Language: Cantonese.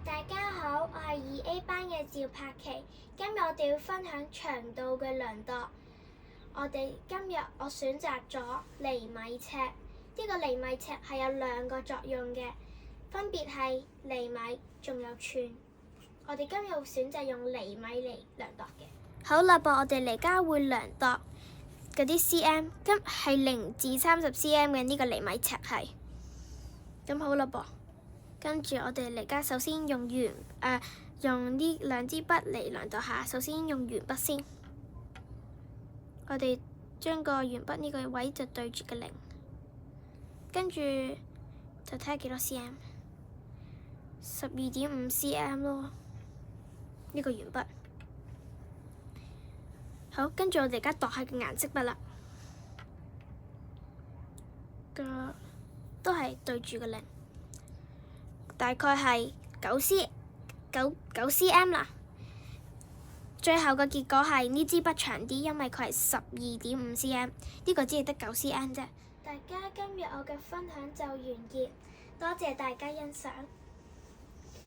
大家好，我係2A 班嘅趙柏琪。今日我哋要分享長度嘅量度。今日我選擇咗厘米尺。呢個厘米尺係有兩個作用嘅，分別係厘米仲有寸。我哋今日會選擇用厘米嚟量度嘅。好啦噃，我哋而家會量度嗰啲 cm，咁係0至30 cm 嘅呢個厘米尺係。咁好啦噃。跟住我哋而家首先用呢兩支筆嚟量度下。首先用鉛筆先，我哋將個鉛筆呢個位就對住個0，跟住就睇下幾多 cm， 12.5 cm 咯。呢個鉛筆好，跟住我哋而家度下個顏色筆啦，都係對住個0。大概係9 cm 啦。最後個結果係呢支筆長啲，因為佢係12.5 cm， 呢個只係得9 cm 啫。大家今日我嘅分享就完結，多謝大家欣賞。